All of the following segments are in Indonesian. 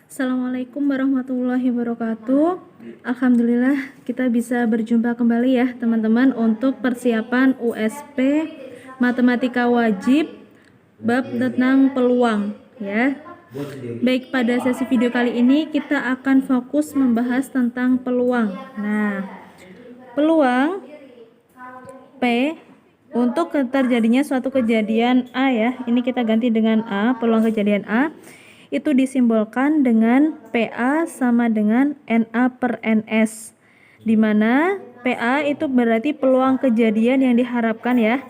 Assalamualaikum warahmatullahi wabarakatuh. Alhamdulillah kita bisa berjumpa kembali ya teman-teman untuk persiapan USP Matematika Wajib bab tentang peluang ya. Baik, pada sesi video kali ini kita akan fokus membahas tentang peluang. Nah, peluang P untuk terjadinya suatu kejadian A ya. Ini kita ganti dengan A, peluang kejadian A itu disimbolkan dengan PA sama dengan NA per NS, di mana PA itu berarti peluang kejadian yang diharapkan ya.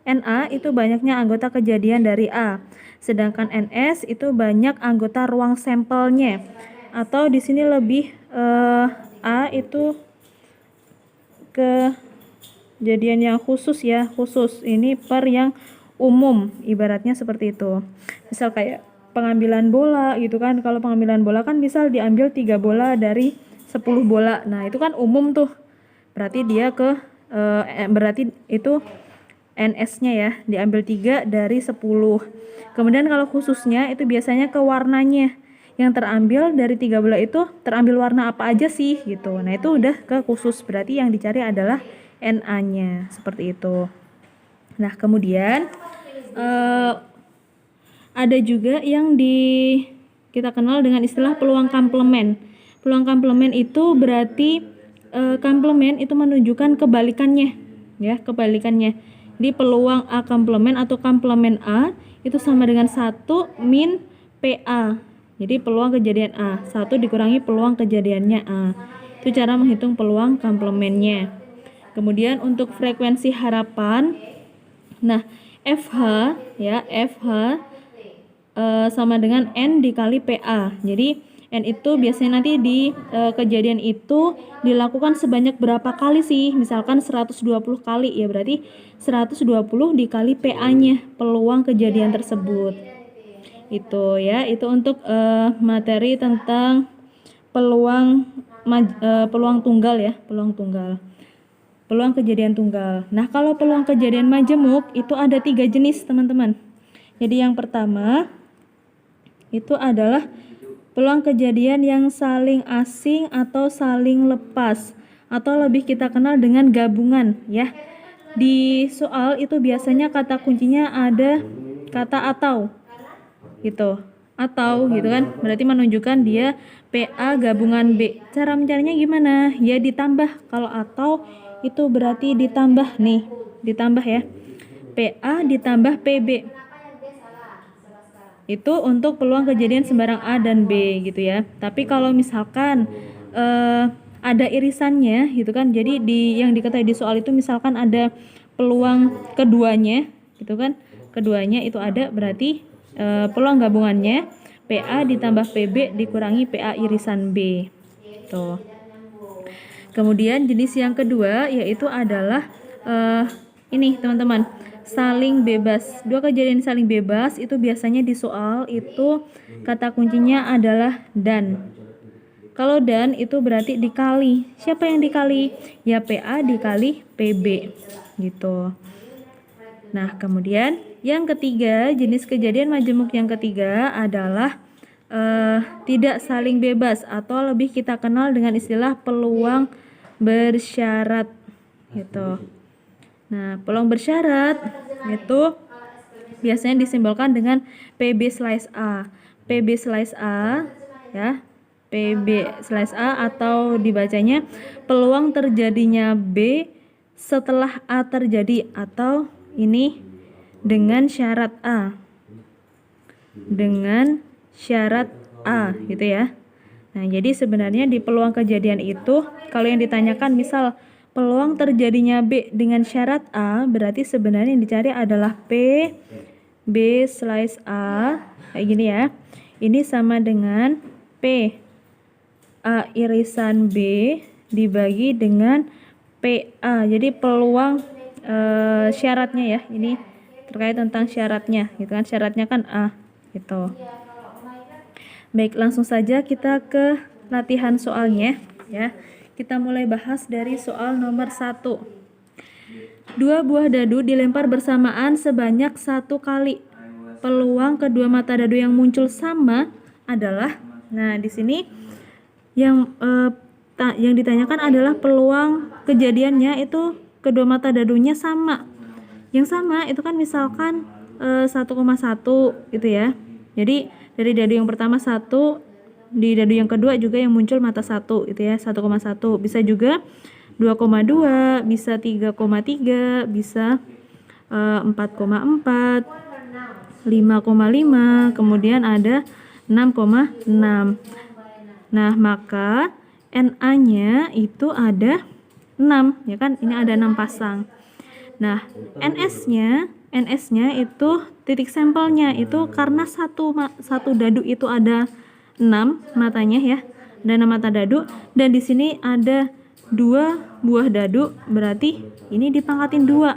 NA itu banyaknya anggota kejadian dari A, sedangkan NS itu banyak anggota ruang sampelnya. Atau di sini lebih A itu kejadian yang khusus ya, khusus. Ini per yang umum, ibaratnya seperti itu. Misal kayak pengambilan bola gitu kan. Kalau pengambilan bola kan misal diambil 3 bola dari 10 bola. Nah, itu kan umum tuh. Berarti dia berarti itu NS-nya ya, diambil 3 dari 10. Kemudian kalau khususnya itu biasanya ke warnanya. Yang terambil dari 3 bola itu terambil warna apa aja sih gitu. Nah, itu udah ke khusus. Berarti yang dicari adalah NA-nya, seperti itu. Nah, kemudian ada juga yang kita kenal dengan istilah peluang komplement. Peluang komplement itu berarti komplement itu menunjukkan kebalikannya ya, kebalikannya. Jadi peluang A komplement atau komplement A itu sama dengan 1 min PA. Jadi peluang kejadian A 1 dikurangi peluang kejadiannya A. Itu cara menghitung peluang komplementnya. Kemudian untuk frekuensi harapan, nah FH ya, FH sama dengan N dikali PA. Jadi N itu biasanya nanti di kejadian itu dilakukan sebanyak berapa kali sih? Misalkan 120 kali ya, berarti 120 dikali PA-nya, peluang kejadian tersebut. Itu ya, itu untuk materi tentang peluang tunggal ya, peluang tunggal. Peluang kejadian tunggal. Nah, kalau peluang kejadian majemuk itu ada 3 jenis, teman-teman. Jadi yang pertama itu adalah peluang kejadian yang saling asing atau saling lepas, atau lebih kita kenal dengan gabungan ya. Di soal itu biasanya kata kuncinya ada kata atau gitu. Atau gitu kan, berarti menunjukkan dia PA gabungan B. Cara mencarinya gimana? Ya ditambah. Kalau atau itu berarti ditambah nih, ditambah ya. PA ditambah PB. Itu untuk peluang kejadian sembarang A dan B gitu ya. Tapi kalau misalkan ada irisannya gitu kan. Jadi yang diketahui di soal itu misalkan ada peluang keduanya gitu kan. Keduanya itu ada, berarti peluang gabungannya PA ditambah PB dikurangi PA irisan B. Tuh. Kemudian jenis yang kedua yaitu adalah ini teman-teman, saling bebas. Dua kejadian saling bebas itu biasanya di soal itu kata kuncinya adalah dan. Kalau dan itu berarti dikali. Siapa yang dikali? Ya PA dikali PB gitu. Nah, kemudian yang ketiga, jenis kejadian majemuk yang ketiga adalah tidak saling bebas, atau lebih kita kenal dengan istilah peluang bersyarat gitu. Nah, peluang bersyarat itu biasanya disimbolkan dengan PB slice A. PB slice A ya. PB slice A atau dibacanya peluang terjadinya B setelah A terjadi, atau ini dengan syarat A. Dengan syarat A gitu ya. Nah, jadi sebenarnya di peluang kejadian itu kalau yang ditanyakan misal peluang terjadinya B dengan syarat A, berarti sebenarnya yang dicari adalah P B slice A kayak gini ya. Ini sama dengan P A irisan B dibagi dengan PA. Jadi peluang syaratnya ya. Ini terkait tentang syaratnya gitu kan. Syaratnya kan A gitu. Baik, langsung saja kita ke latihan soalnya ya. Kita mulai bahas dari soal nomor 1. 2 buah dadu dilempar bersamaan sebanyak 1 kali. peluang kedua mata dadu yang muncul sama adalah, nah di sini yang ditanyakan adalah peluang kejadiannya itu kedua mata dadunya sama. Yang sama itu kan misalkan 1,1 gitu ya. Jadi dari dadu yang pertama 1, di dadu yang kedua juga yang muncul mata 1 gitu ya, 1,1. Bisa juga 2,2, bisa 3,3, bisa 4,4, 5,5, kemudian ada 6,6. Nah, maka NA-nya itu ada 6, ya kan? Ini ada 6 pasang. Nah, NS-nya itu titik sampelnya itu karena satu dadu itu ada 6 matanya ya. Ada 6 mata dadu dan di sini ada 2 buah dadu, berarti ini dipangkatin 2.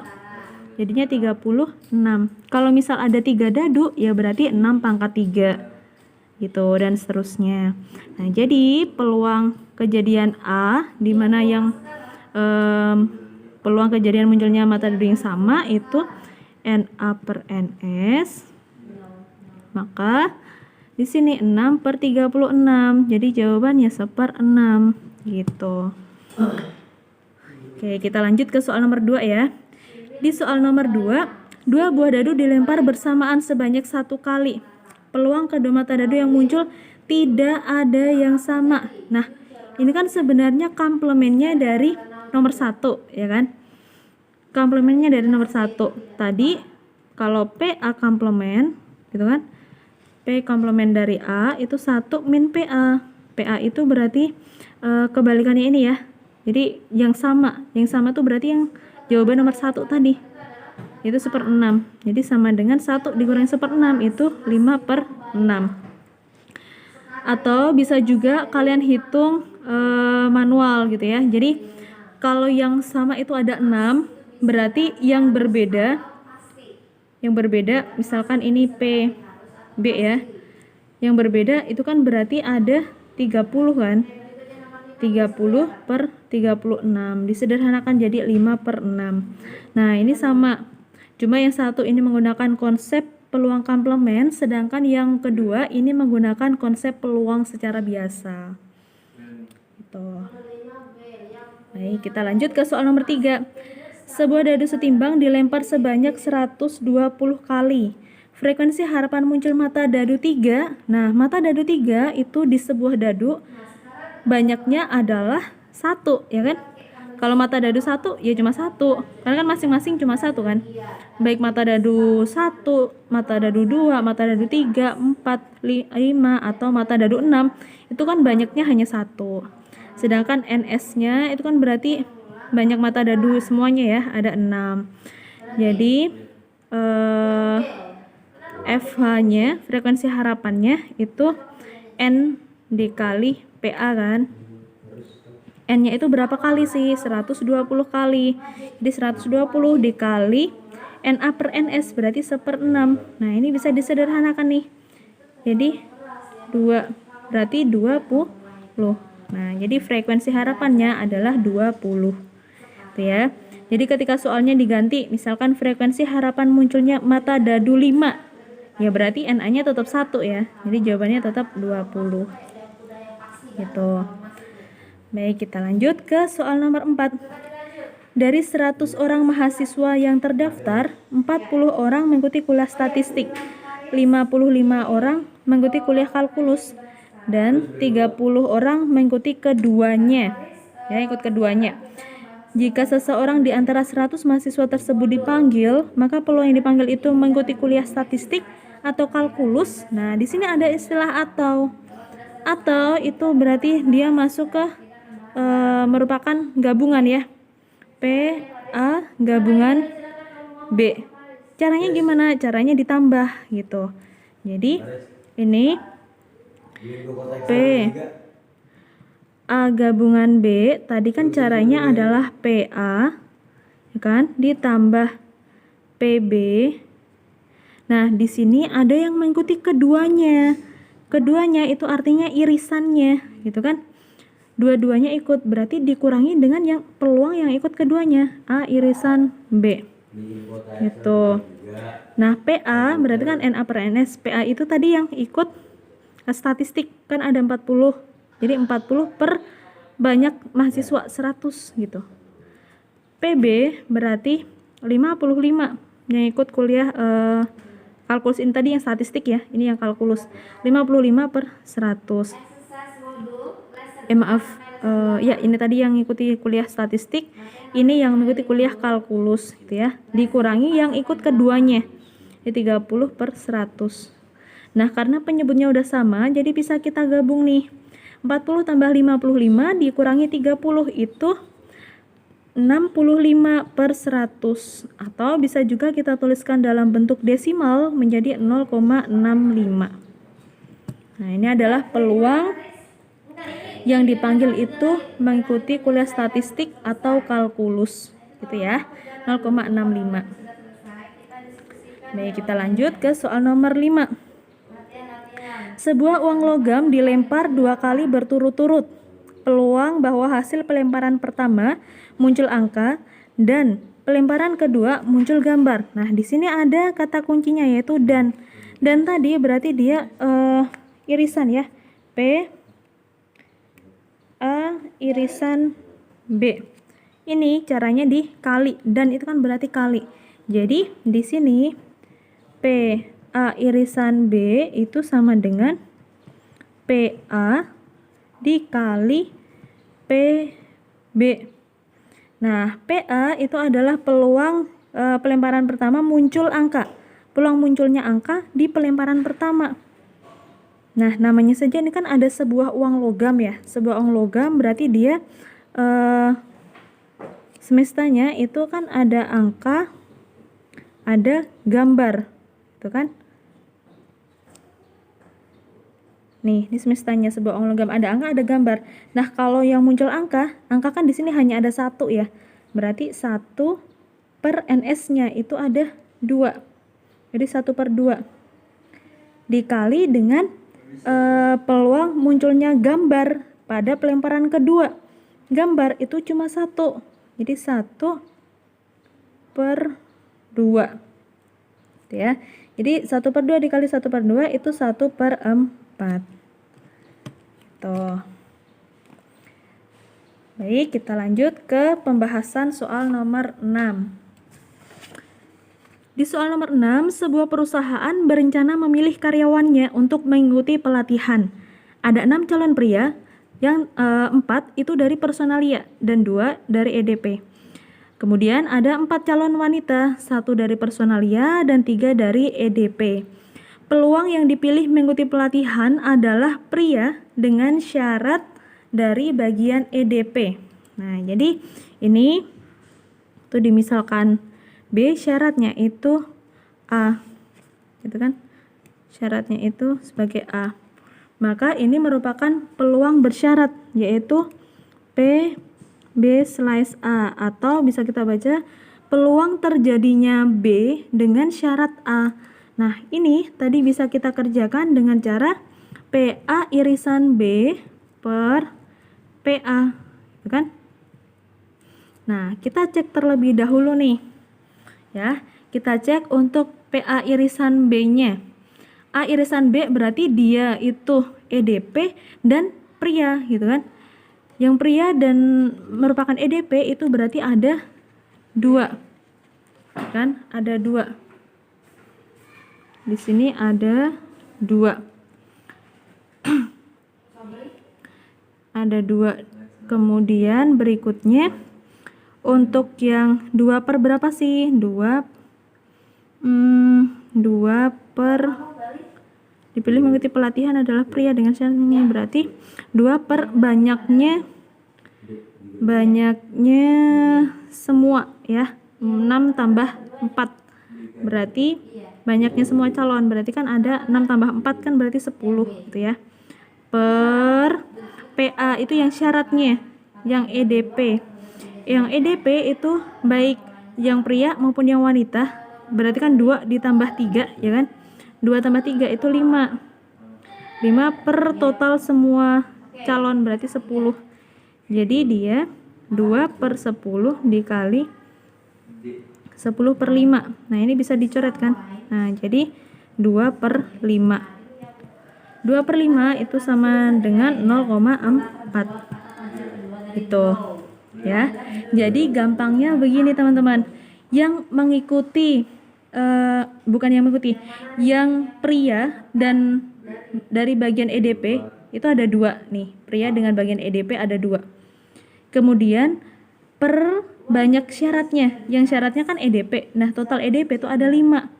Jadinya 36. Kalau misal ada 3 dadu ya berarti 6 pangkat 3. Gitu dan seterusnya. Nah, jadi peluang kejadian A di mana yang peluang kejadian munculnya mata dadu yang sama itu NA per NS. Maka di sini 6/36. Jadi jawabannya 1/6 gitu. Oke, kita lanjut ke soal nomor 2 ya. Di soal nomor 2, 2 buah dadu dilempar bersamaan sebanyak 1 kali. Peluang kedua mata dadu yang muncul tidak ada yang sama. Nah, ini kan sebenarnya komplemennya dari nomor 1, ya kan? Komplemennya dari nomor 1. Tadi kalau PA komplemen, gitu kan? P komplemen dari A itu 1 min PA. PA itu berarti kebalikannya ini ya. Jadi yang sama tuh berarti yang jawaban nomor 1 tadi. Itu 1/6. Jadi sama dengan 1 dikurangi 1/6 itu 5/6. Atau bisa juga kalian hitung manual gitu ya. Jadi kalau yang sama itu ada 6, berarti yang berbeda misalkan ini PB ya. Yang berbeda itu kan berarti ada 30 kan. 30/36 disederhanakan jadi 5/6. Nah, ini sama. Cuma yang satu ini menggunakan konsep peluang komplemen, sedangkan yang kedua ini menggunakan konsep peluang secara biasa. Gitu. Baik, kita lanjut ke soal nomor 3. Sebuah dadu setimbang dilempar sebanyak 120 kali. Frekuensi harapan muncul mata dadu 3. Nah, mata dadu 3 itu di sebuah dadu banyaknya adalah 1, ya kan? Kalau mata dadu 1 ya cuma 1. Karena kan masing-masing cuma 1 kan? Baik mata dadu 1, mata dadu 2, mata dadu 3, 4, 5 atau mata dadu 6, itu kan banyaknya hanya 1. Sedangkan NS-nya itu kan berarti banyak mata dadu semuanya ya, ada 6. Jadi FH-nya, frekuensi harapannya itu N dikali PA kan. N-nya itu berapa kali sih? 120 kali. Jadi 120 dikali NA per NS berarti 1/6. Nah, ini bisa disederhanakan nih. Jadi 2 berarti 20. Nah, jadi frekuensi harapannya adalah 20. Itu ya. Jadi ketika soalnya diganti, misalkan frekuensi harapan munculnya mata dadu 5. Ya berarti NA-nya tetap 1 ya. Jadi jawabannya tetap 20. Gitu. Baik, kita lanjut ke soal nomor 4. Dari 100 orang mahasiswa yang terdaftar, 40 orang mengikuti kuliah statistik, 55 orang mengikuti kuliah kalkulus, dan 30 orang mengikuti keduanya. Ya, ikut keduanya. Jika seseorang di antara 100 mahasiswa tersebut dipanggil, maka peluang yang dipanggil itu mengikuti kuliah statistik atau kalkulus. Nah, di sini ada istilah atau. Atau itu berarti dia masuk ke merupakan gabungan ya. P, A, gabungan B. Caranya gimana? Caranya ditambah gitu. Jadi ini P A gabungan B, tadi kan caranya adalah PA, ya kan, ditambah PB. Nah, di sini ada yang mengikuti keduanya. Keduanya itu artinya irisannya, gitu kan. Dua-duanya ikut, berarti dikurangi dengan yang peluang yang ikut keduanya, A irisan B. Gitu. Nah, PA berarti kan NA per NS. PA itu tadi yang ikut statistik, kan ada 40. Jadi 40 per banyak mahasiswa 100 gitu. PB berarti 55 yang ikut kuliah kalkulus ini tadi yang statistik ya. Ini yang kalkulus. 55 per 100. Maaf. Ya, ini tadi yang ikuti kuliah statistik, ini yang mengikuti kuliah kalkulus gitu ya. Dikurangi yang ikut keduanya. Di 30 per 100. Nah, karena penyebutnya udah sama, jadi bisa kita gabung nih. 40 tambah 55 dikurangi 30 itu 65 per 100. Atau bisa juga kita tuliskan dalam bentuk desimal menjadi 0,65. Nah, ini adalah peluang yang dipanggil itu mengikuti kuliah statistik atau kalkulus gitu ya, 0,65. Baik, kita lanjut ke soal nomor 5. Sebuah uang logam dilempar 2 kali berturut-turut. Peluang bahwa hasil pelemparan pertama muncul angka dan pelemparan kedua muncul gambar. Nah, di sini ada kata kuncinya yaitu dan. Dan tadi berarti dia irisan ya. P A irisan B. Ini caranya dikali, dan itu kan berarti kali. Jadi di sini P A irisan B itu sama dengan PA dikali PB. Nah, PA itu adalah peluang pelemparan pertama muncul angka. Peluang munculnya angka di pelemparan pertama. Nah, namanya saja ini kan ada sebuah uang logam ya. Sebuah uang logam berarti dia semestanya itu kan ada angka, ada gambar. Itu kan? Nih, ini semestanya sebuah uang logam, ada angka, ada gambar. Nah, kalau yang muncul angka kan di sini hanya ada 1 ya. Berarti 1 per NS-nya itu ada 2. Jadi 1 per 2. Dikali dengan peluang munculnya gambar pada pelemparan kedua. Gambar itu cuma 1. Jadi 1 per 2. Gitu ya. Jadi 1 per 2 dikali 1 per 2 itu 1 per 4. Tuh. Baik, kita lanjut ke pembahasan soal nomor 6. Di soal nomor 6, sebuah perusahaan berencana memilih karyawannya untuk mengikuti pelatihan. Ada 6 calon pria, yang 4 itu dari personalia dan 2 dari EDP. Kemudian ada 4 calon wanita, 1 dari personalia dan 3 dari EDP. Peluang yang dipilih mengikuti pelatihan adalah pria dengan syarat dari bagian EDP. Nah, jadi ini tuh dimisalkan B, syaratnya itu A, gitu kan? Syaratnya itu sebagai A. Maka ini merupakan peluang bersyarat, yaitu P, B/A, atau bisa kita baca peluang terjadinya B dengan syarat A. Nah, ini tadi bisa kita kerjakan dengan cara PA irisan B per PA, gitu kan? Nah, kita cek terlebih dahulu nih. Ya, kita cek untuk PA irisan B-nya. A irisan B berarti dia itu EDP dan pria, gitu kan? Yang pria dan merupakan EDP itu berarti ada 2. Kan? Ada 2. Di sini ada 2. Ada 2. Kemudian berikutnya untuk yang 2 per berapa sih? 2 per dipilih mengikuti pelatihan adalah pria dengan syaratnya, berarti 2 per banyaknya semua ya. 6 tambah 4 berarti banyaknya semua calon, berarti kan ada 6 tambah 4 kan berarti 10 gitu ya. Per PA itu yang syaratnya, yang EDP. Yang EDP itu baik yang pria maupun yang wanita, berarti kan 2 ditambah 3 ya kan. 2 tambah 3 itu 5. 5 per total semua calon berarti 10. Jadi dia 2 per 10 dikali 10/5. Nah, ini bisa dicoret kan? Nah, jadi 2/5. 2/5 itu sama dengan 0,4. Itu ya. Jadi gampangnya begini teman-teman. Yang mengikuti bukan yang mengikuti, yang pria dan dari bagian EDP itu ada 2 nih. Pria dengan bagian EDP ada 2. Kemudian per banyak syaratnya. Yang syaratnya kan EDP. Nah, total EDP itu ada 5.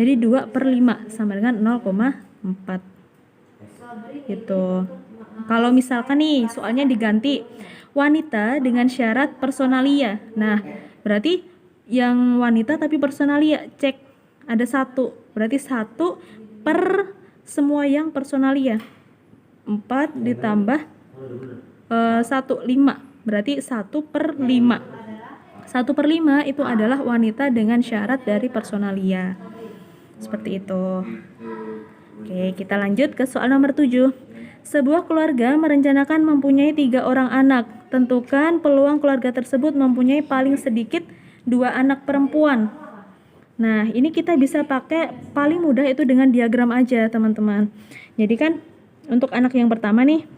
Jadi 2/5 sama dengan 0,4. Gitu. Kalau misalkan nih soalnya diganti wanita dengan syarat personalia. Nah, berarti yang wanita tapi personalia, cek ada 1. Berarti 1 per semua yang personalia. 4 ditambah 1, 5. Berarti 1/5. 1/5 itu adalah wanita dengan syarat dari personalia. Seperti itu. Oke, kita lanjut ke soal nomor 7. Sebuah keluarga merencanakan mempunyai 3 orang anak. Tentukan peluang keluarga tersebut mempunyai paling sedikit 2 anak perempuan. Nah, ini kita bisa pakai paling mudah itu dengan diagram aja, teman-teman. Jadi kan untuk anak yang pertama nih,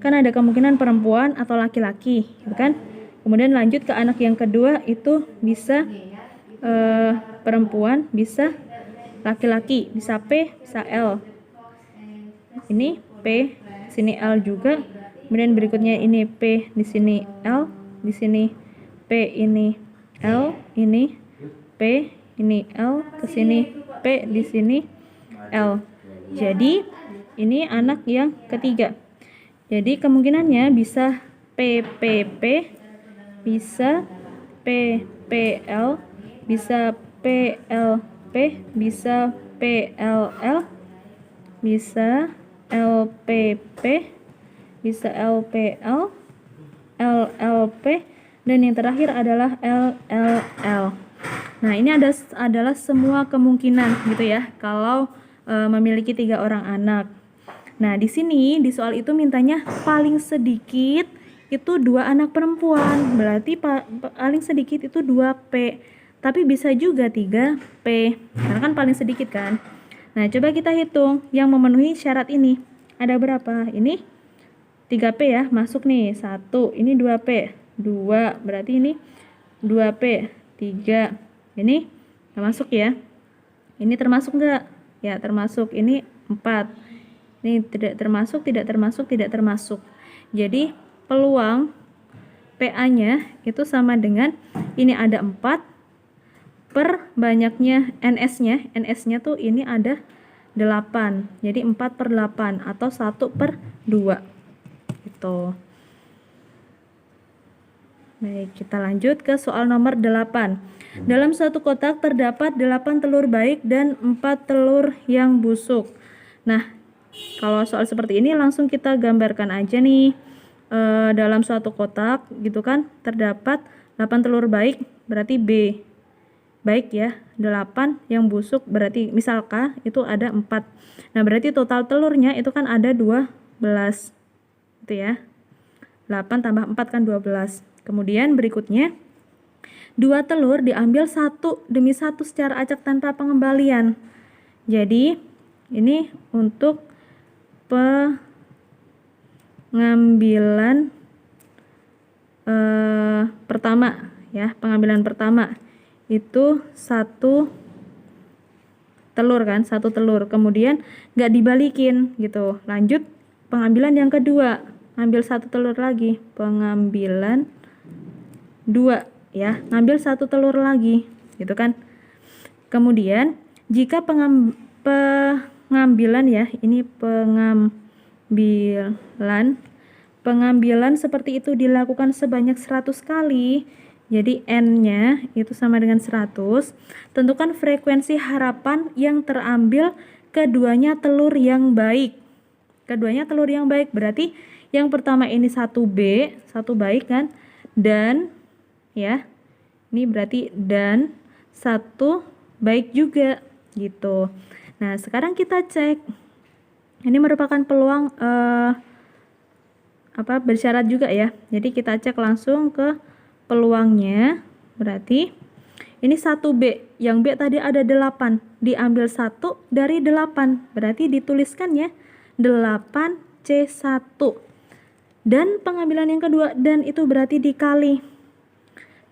kan ada kemungkinan perempuan atau laki-laki, gitu kan? Kemudian lanjut ke anak yang kedua itu bisa perempuan, bisa laki-laki, bisa P, bisa L. Ini P, sini L juga. Kemudian berikutnya ini P, di sini L, di sini P, ini L, ini P, ini L, ke sini P, di sini L. Jadi ini anak yang ketiga. Jadi kemungkinannya bisa PPP, bisa PPL, bisa PLP, bisa PLL, bisa LPP, bisa LPL, LLP, dan yang terakhir adalah LLL. Nah, ini adalah semua kemungkinan gitu ya kalau memiliki 3 orang anak. Nah, di sini di soal itu mintanya paling sedikit itu 2 anak perempuan. Berarti paling sedikit itu 2P. Tapi bisa juga 3P. Karena kan paling sedikit kan. Nah, coba kita hitung yang memenuhi syarat ini. Ada berapa? Ini 3P ya, masuk nih. 1, ini 2P. 2, berarti ini 2P. 3. Ini nggak masuk ya. Ini termasuk nggak? Ya, termasuk. Ini 4. Ini tidak termasuk, tidak termasuk, tidak termasuk. Jadi peluang PA-nya itu sama dengan ini ada 4 per banyaknya NS-nya. NS-nya tuh ini ada 8. Jadi 4/8 atau 1/2. Gitu. Baik, kita lanjut ke soal nomor 8. Dalam suatu kotak terdapat 8 telur baik dan 4 telur yang busuk. Nah, kalau soal seperti ini langsung kita gambarkan aja nih. Dalam suatu kotak gitu kan terdapat 8 telur baik, berarti B. Baik ya, 8 yang busuk berarti misal K itu ada 4. Nah, berarti total telurnya itu kan ada 12. Itu ya. 8 tambah 4 kan 12. Kemudian berikutnya 2 telur diambil 1 demi 1 secara acak tanpa pengembalian. Jadi ini untuk pengambilan pertama ya, pengambilan pertama itu 1 telur kan, 1 telur. Kemudian nggak dibalikin gitu. Lanjut pengambilan yang kedua, ambil 1 telur lagi, pengambilan 2 ya, ngambil 1 telur lagi gitu kan. Kemudian jika pengambilan ya, ini pengambilan seperti itu dilakukan sebanyak 100 kali, jadi N-nya itu sama dengan 100. Tentukan frekuensi harapan yang terambil keduanya telur yang baik. Keduanya telur yang baik berarti yang pertama ini 1B, 1 baik kan, dan ya ini berarti dan 1 baik juga gitu. Nah, sekarang kita cek. Ini merupakan peluang bersyarat juga ya. Jadi kita cek langsung ke peluangnya. Berarti Ini 1B, yang B tadi ada 8, diambil 1 dari 8, berarti dituliskannya 8C1. Dan pengambilan yang kedua, dan itu berarti dikali.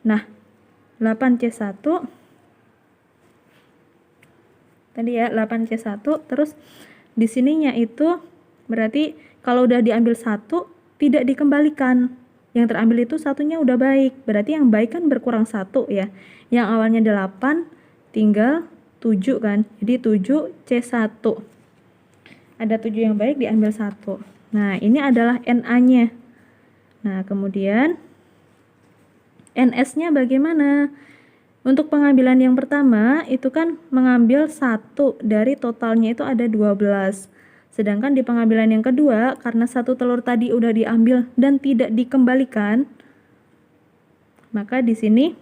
Nah, 8C1, tadi ya 8C1, terus di sininya itu berarti kalau udah diambil 1, tidak dikembalikan. Yang terambil itu satunya udah baik, berarti yang baik kan berkurang 1 ya. Yang awalnya 8 tinggal 7 kan, jadi 7C1. Ada 7 yang baik, diambil 1. Nah, ini adalah NA-nya. Nah, kemudian NS-nya bagaimana? Untuk pengambilan yang pertama, itu kan mengambil 1 dari totalnya itu ada 12. Sedangkan di pengambilan yang kedua, karena 1 telur tadi udah diambil dan tidak dikembalikan, maka di sini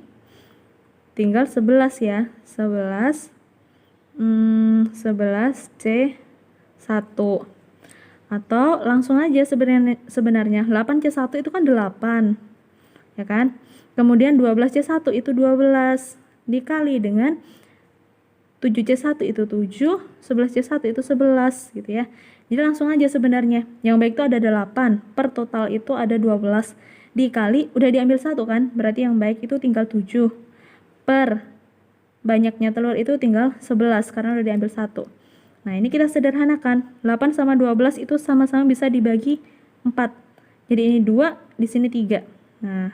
tinggal 11 ya. 11C1. Atau langsung aja sebenarnya 8C1 itu kan 8. Ya kan? Kemudian 12C1 itu 12 dikali dengan 7C1 itu 7, 11C1 itu 11 gitu ya. Jadi langsung aja sebenarnya. Yang baik itu ada 8, per total itu ada 12. Dikali, udah diambil 1 kan? Berarti yang baik itu tinggal 7. Per banyaknya telur itu tinggal 11 karena udah diambil 1. Nah, ini kita sederhanakan. 8 sama 12 itu sama-sama bisa dibagi 4. Jadi ini 2, di sini 3. Nah,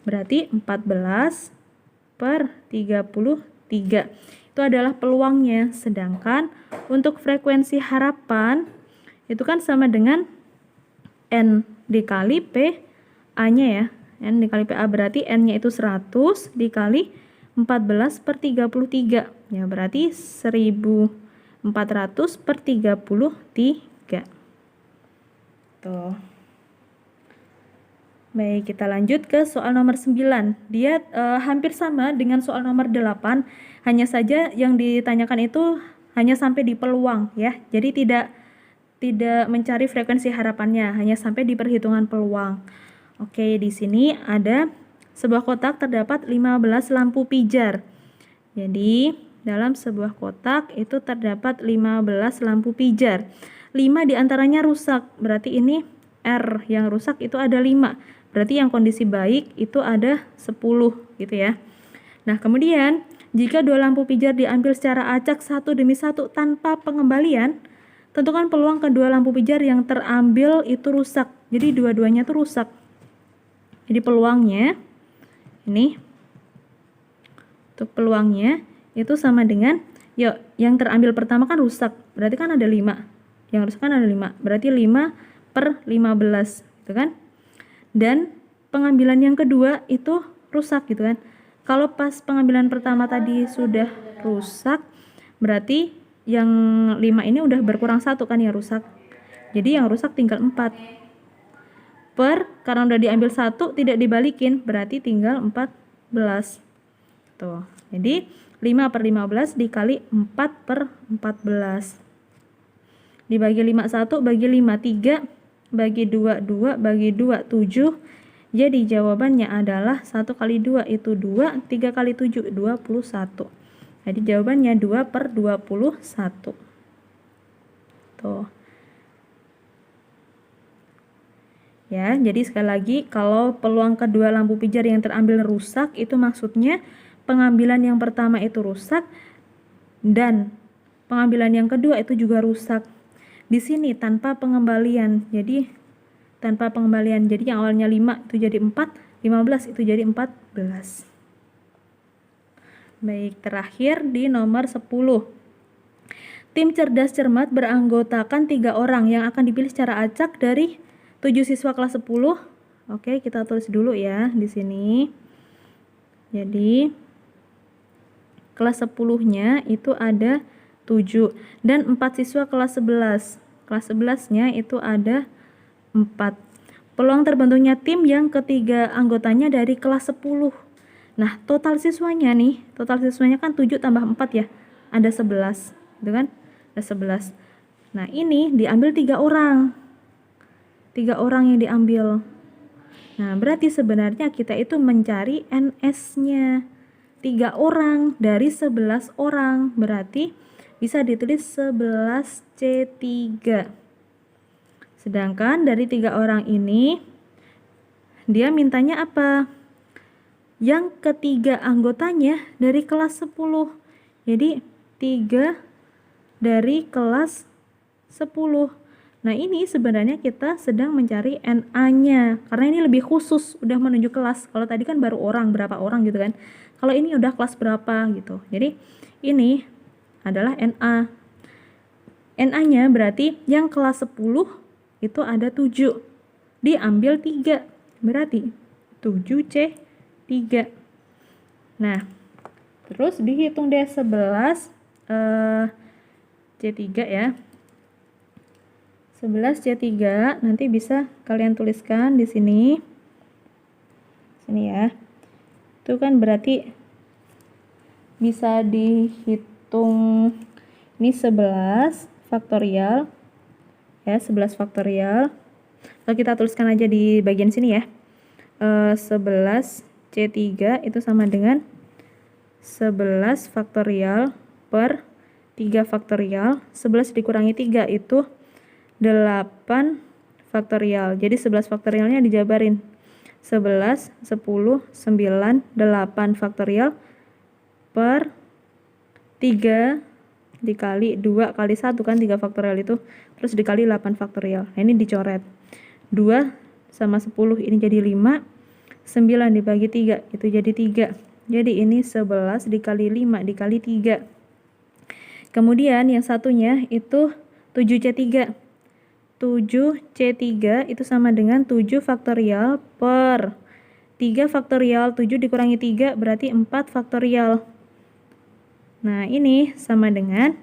berarti 14 per 33. Itu adalah peluangnya. Sedangkan untuk frekuensi harapan itu kan sama dengan N dikali PA-nya ya. N dikali PA berarti N-nya itu 100 dikali 14 per 33. Ya, berarti 1400 per 33. Tuh. Baik, kita lanjut ke soal nomor 9. Dia hampir sama dengan soal nomor 8, hanya saja yang ditanyakan itu hanya sampai di peluang ya. Jadi tidak mencari frekuensi harapannya, hanya sampai di perhitungan peluang. Oke, di sini ada sebuah kotak terdapat 15 lampu pijar. Jadi, dalam sebuah kotak itu terdapat 15 lampu pijar. 5 diantaranya rusak, berarti ini R yang rusak itu ada 5. Berarti yang kondisi baik itu ada 10 gitu ya. Nah, kemudian jika 2 lampu pijar diambil secara acak satu demi satu tanpa pengembalian, tentukan peluang kedua lampu pijar yang terambil itu rusak. Jadi dua-duanya itu rusak. Jadi peluangnya ini untuk peluangnya itu sama dengan yang terambil pertama kan rusak. Berarti kan ada 5. Yang rusak kan ada 5. Berarti 5 per 15 gitu kan? Dan pengambilan yang kedua itu rusak gitu kan. Kalau pas pengambilan pertama tadi sudah rusak, berarti yang 5 ini udah berkurang 1 kan yang rusak. Jadi yang rusak tinggal 4. Karena udah diambil 1 tidak dibalikin, berarti tinggal 14. Tuh. Jadi 5 per 15 dikali 4 per 14. Dibagi 5 1, bagi 5 3. Bagi 2, 2, bagi 2, 7. Jadi jawabannya adalah 1 kali 2 itu 2, 3 kali 7, 21. Jadi jawabannya 2 per 21. Tuh. Ya, jadi sekali lagi, kalau peluang kedua lampu pijar yang terambil rusak, itu maksudnya pengambilan yang pertama itu rusak, dan pengambilan yang kedua itu juga rusak. Di sini tanpa pengembalian, jadi tanpa pengembalian, jadi yang awalnya 5 itu jadi 4, 15 itu jadi 14. Baik, terakhir di nomor 10. Tim cerdas cermat beranggotakan 3 orang yang akan dipilih secara acak dari 7 siswa kelas 10. Oke, kita tulis dulu ya di sini. Jadi kelas 10-nya itu ada 7 dan 4 siswa kelas 11. Kelas 11-nya itu ada 4. Peluang terbentuknya tim yang ketiga anggotanya dari kelas 10. Nah, total siswanya kan 7 tambah 4 ya. Ada 11, gitu kan? Ada 11. Nah, ini diambil 3 orang. 3 orang yang diambil. Nah, berarti sebenarnya kita itu mencari NS-nya. 3 orang dari 11 orang. Berarti bisa ditulis 11C3. Sedangkan dari 3 orang ini, dia mintanya apa? Yang ketiga anggotanya dari kelas 10. Jadi 3 dari kelas 10. Nah, ini sebenarnya kita sedang mencari NA-nya. Karena ini lebih khusus, udah menunjuk kelas. Kalau tadi kan baru orang, berapa orang gitu kan. Kalau ini udah kelas berapa gitu. Jadi ini adalah NA. NA-nya berarti yang kelas 10 itu ada 7. Diambil 3. Berarti 7C3. Nah, terus dihitung deh 11 C3 ya. 11C3 nanti bisa kalian tuliskan di sini. Sini ya. Itu kan berarti bisa dihitung ini 11 faktorial ya, 11 faktorial. Kalau kita tuliskan aja di bagian sini ya. 11C3 itu sama dengan 11 faktorial per 3 faktorial. 11 dikurangi 3 itu 8 faktorial. Jadi 11 faktorialnya dijabarin. 11, 10, 9, 8 faktorial per 3 dikali 2 kali 1 kan 3 faktorial itu. Terus dikali 8 faktorial. Nah, ini dicoret. 2 sama 10 ini jadi 5. 9 dibagi 3 itu jadi 3. Jadi ini 11 dikali 5 dikali 3. Kemudian yang satunya itu 7C3. 7C3 itu sama dengan 7 faktorial per 3 faktorial. 7 dikurangi 3 berarti 4 faktorial. Nah, ini sama dengan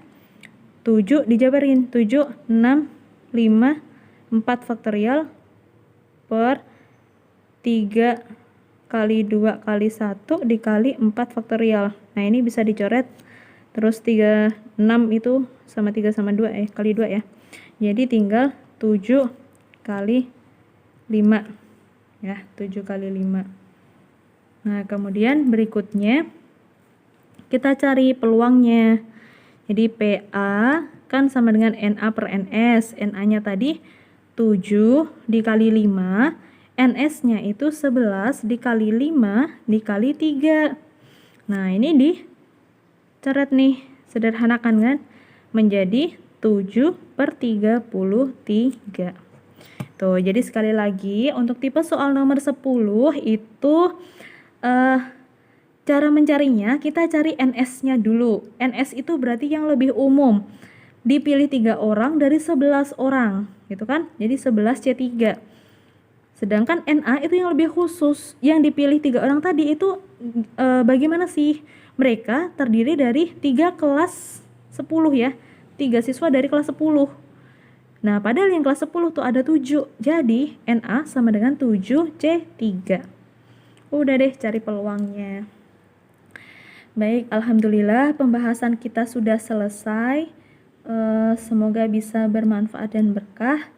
7 dijabarin. 7, 6, 5, 4 faktorial per 3 kali 2 kali 1 dikali 4 faktorial. Nah, ini bisa dicoret. Terus 3, 6 itu sama 3 sama 2 kali 2 ya. Jadi tinggal 7 kali 5 ya, 7 kali 5. Nah, kemudian berikutnya kita cari peluangnya. Jadi PA kan sama dengan NA per NS. NA-nya tadi 7 dikali 5, NS-nya itu 11 dikali 5 dikali 3. Nah, ini dicoret nih, sederhanakan kan, menjadi 7/33. Tuh, jadi sekali lagi untuk tipe soal nomor 10 itu cara mencarinya kita cari NS-nya dulu. NS itu berarti yang lebih umum. Dipilih 3 orang dari 11 orang, gitu kan? Jadi 11C3. Sedangkan NA itu yang lebih khusus. Yang dipilih 3 orang tadi itu bagaimana sih? Mereka terdiri dari 3 kelas 10 ya. 3 siswa dari kelas 10. Nah, padahal yang kelas 10 tuh ada 7. Jadi, NA sama dengan 7C3. Udah deh cari peluangnya. Baik, alhamdulillah pembahasan kita sudah selesai. Semoga bisa bermanfaat dan berkah.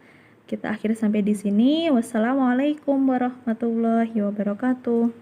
Kita akhiri sampai di sini. Wassalamualaikum warahmatullahi wabarakatuh.